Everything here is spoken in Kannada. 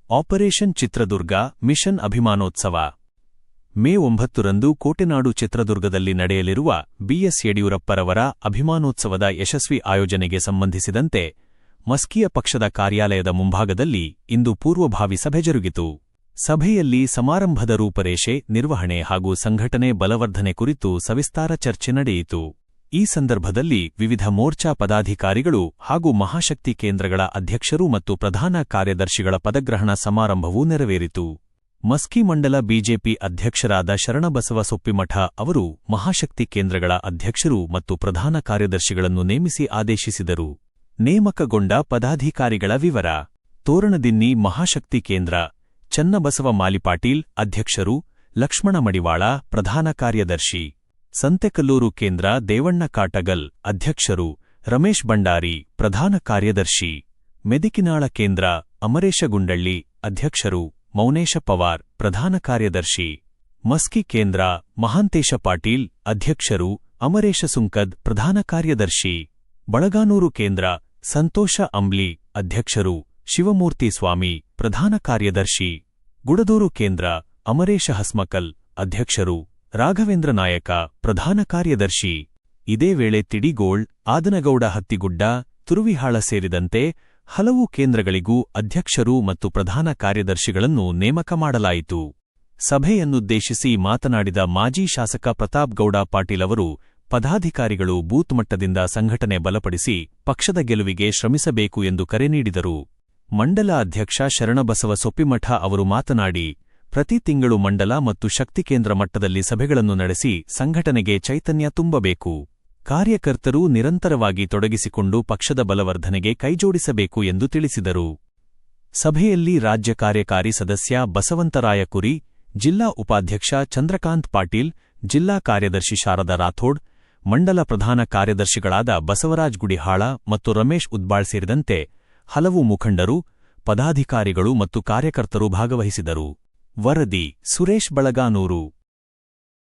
ಆಪರೇಷನ್ ಚಿತ್ರದುರ್ಗ ಮಿಷನ್ ಅಭಿಮಾನೋತ್ಸವ ಮೇ 9ರಂದು ಕೋಟೆನಾಡು ಚಿತ್ರದುರ್ಗದಲ್ಲಿ ನಡೆಯಲಿರುವ ಬಿಎಸ್ ಯಡಿಯೂರಪ್ಪರವರ ಅಭಿಮಾನೋತ್ಸವದ ಯಶಸ್ವಿ ಆಯೋಜನೆಗೆ ಸಂಬಂಧಿಸಿದಂತೆ ಮಸ್ಕಿಯ ಪಕ್ಷದ ಕಾರ್ಯಾಲಯದ ಮುಂಭಾಗದಲ್ಲಿ ಇಂದು ಪೂರ್ವಭಾವಿ ಸಭೆ ಜರುಗಿತು. ಸಭೆಯಲ್ಲಿ ಸಮಾರಂಭದ ರೂಪರೇಷೆ, ನಿರ್ವಹಣೆ ಹಾಗೂ ಸಂಘಟನೆ ಬಲವರ್ಧನೆ ಕುರಿತು ಸವಿಸ್ತಾರ ಚರ್ಚೆ ನಡೆಯಿತು. ಈ ಸಂದರ್ಭದಲ್ಲಿ ವಿವಿಧ ಮೋರ್ಚಾ ಪದಾಧಿಕಾರಿಗಳು ಹಾಗೂ ಮಹಾಶಕ್ತಿ ಕೇಂದ್ರಗಳ ಅಧ್ಯಕ್ಷರು ಮತ್ತು ಪ್ರಧಾನ ಕಾರ್ಯದರ್ಶಿಗಳ ಪದಗ್ರಹಣ ಸಮಾರಂಭವೂ ನೆರವೇರಿತು. ಮಸ್ಕಿ ಮಂಡಲ ಬಿಜೆಪಿ ಅಧ್ಯಕ್ಷರಾದ ಶರಣಬಸವ ಸೊಪ್ಪಿಮಠ ಅವರು ಮಹಾಶಕ್ತಿ ಕೇಂದ್ರಗಳ ಅಧ್ಯಕ್ಷರು ಮತ್ತು ಪ್ರಧಾನ ಕಾರ್ಯದರ್ಶಿಗಳನ್ನು ನೇಮಿಸಿ ಆದೇಶಿಸಿದರು. ನೇಮಕಗೊಂಡ ಪದಾಧಿಕಾರಿಗಳ ವಿವರ: ತೋರಣದಿನ್ನಿ ಮಹಾಶಕ್ತಿ ಕೇಂದ್ರ ಚನ್ನಬಸವ ಮಾಲಿಪಾಟೀಲ್ ಅಧ್ಯಕ್ಷರು, ಲಕ್ಷ್ಮಣ ಮಡಿವಾಳ ಪ್ರಧಾನ ಕಾರ್ಯದರ್ಶಿ. ಸಂತೆಕಲ್ಲೂರು ಕೇಂದ್ರ ದೇವಣ್ಣ ಕಾಟಗಲ್ ಅಧ್ಯಕ್ಷರು, ರಮೇಶ್ ಭಂಡಾರಿ ಪ್ರಧಾನ ಕಾರ್ಯದರ್ಶಿ. ಮೆದಿಕಿನಾಳ ಕೇಂದ್ರ ಅಮರೇಶ ಗುಂಡಳ್ಳಿ ಅಧ್ಯಕ್ಷರು, ಮೌನೇಶ ಪವಾರ್ ಪ್ರಧಾನ ಕಾರ್ಯದರ್ಶಿ. ಮಸ್ಕಿ ಕೇಂದ್ರ ಮಹಾಂತೇಶ ಪಾಟೀಲ್ ಅಧ್ಯಕ್ಷರು, ಅಮರೇಶ ಸುಂಕದ್ ಪ್ರಧಾನ ಕಾರ್ಯದರ್ಶಿ. ಬಳಗಾನೂರು ಕೇಂದ್ರ ಸಂತೋಷ ಅಂಬ್ಲಿ ಅಧ್ಯಕ್ಷರು, ಶಿವಮೂರ್ತಿ ಸ್ವಾಮಿ ಪ್ರಧಾನ ಕಾರ್ಯದರ್ಶಿ. ಗುಡದೂರು ಕೇಂದ್ರ ಅಮರೇಶ ಹಸ್ಮಕಲ್ ಅಧ್ಯಕ್ಷರು, ರಾಘವೇಂದ್ರ ನಾಯಕ ಪ್ರಧಾನ ಕಾರ್ಯದರ್ಶಿ. ಇದೇ ವೇಳೆ ತಿಡಿಗೋಳ್, ಆದನಗೌಡ ಹತ್ತಿಗುಡ್ಡ, ತುರುವಿಹಾಳ ಸೇರಿದಂತೆ ಹಲವು ಕೇಂದ್ರಗಳಿಗೂ ಅಧ್ಯಕ್ಷರು ಮತ್ತು ಪ್ರಧಾನ ಕಾರ್ಯದರ್ಶಿಗಳನ್ನು ನೇಮಕ ಮಾಡಲಾಯಿತು. ಸಭೆಯನ್ನುದ್ದೇಶಿಸಿ ಮಾತನಾಡಿದ ಮಾಜಿ ಶಾಸಕ ಪ್ರತಾಪ್ಗೌಡ ಪಾಟೀಲ್ ಅವರು, ಪದಾಧಿಕಾರಿಗಳು ಬೂತ್ ಮಟ್ಟದಿಂದ ಸಂಘಟನೆ ಬಲಪಡಿಸಿ ಪಕ್ಷದ ಗೆಲುವಿಗೆ ಶ್ರಮಿಸಬೇಕು ಎಂದು ಕರೆ ನೀಡಿದರು. ಮಂಡಲ ಅಧ್ಯಕ್ಷ ಶರಣಬಸವ ಸೊಪ್ಪಿಮಠ ಅವರು ಮಾತನಾಡಿ, ಪ್ರತಿ ತಿಂಗಳು ಮಂಡಲ ಮತ್ತು ಶಕ್ತಿಕೇಂದ್ರ ಮಟ್ಟದಲ್ಲಿ ಸಭೆಗಳನ್ನು ನಡೆಸಿ ಸಂಘಟನೆಗೆ ಚೈತನ್ಯ ತುಂಬಬೇಕು. ಕಾರ್ಯಕರ್ತರು ನಿರಂತರವಾಗಿ ತೊಡಗಿಸಿಕೊಂಡು ಪಕ್ಷದ ಬಲವರ್ಧನೆಗೆ ಕೈಜೋಡಿಸಬೇಕು ಎಂದು ತಿಳಿಸಿದರು. ಸಭೆಯಲ್ಲಿ ರಾಜ್ಯ ಕಾರ್ಯಕಾರಿ ಸದಸ್ಯ ಬಸವಂತರಾಯ ಕುರಿ, ಜಿಲ್ಲಾ ಉಪಾಧ್ಯಕ್ಷ ಚಂದ್ರಕಾಂತ್ ಪಾಟೀಲ್, ಜಿಲ್ಲಾ ಕಾರ್ಯದರ್ಶಿ ಶಾರದಾ ರಾಥೋಡ್, ಮಂಡಲ ಪ್ರಧಾನ ಕಾರ್ಯದರ್ಶಿಗಳಾದ ಬಸವರಾಜ್ ಗುಡಿಹಾಳ ಮತ್ತು ರಮೇಶ್ ಉದ್ಬಾಳ್ ಸೇರಿದಂತೆ ಹಲವು ಮುಖಂಡರು, ಪದಾಧಿಕಾರಿಗಳು ಮತ್ತು ಕಾರ್ಯಕರ್ತರು ಭಾಗವಹಿಸಿದರು. ವರದಿ: ಸುರೇಶ್ ಬಳಗಾನೂರು.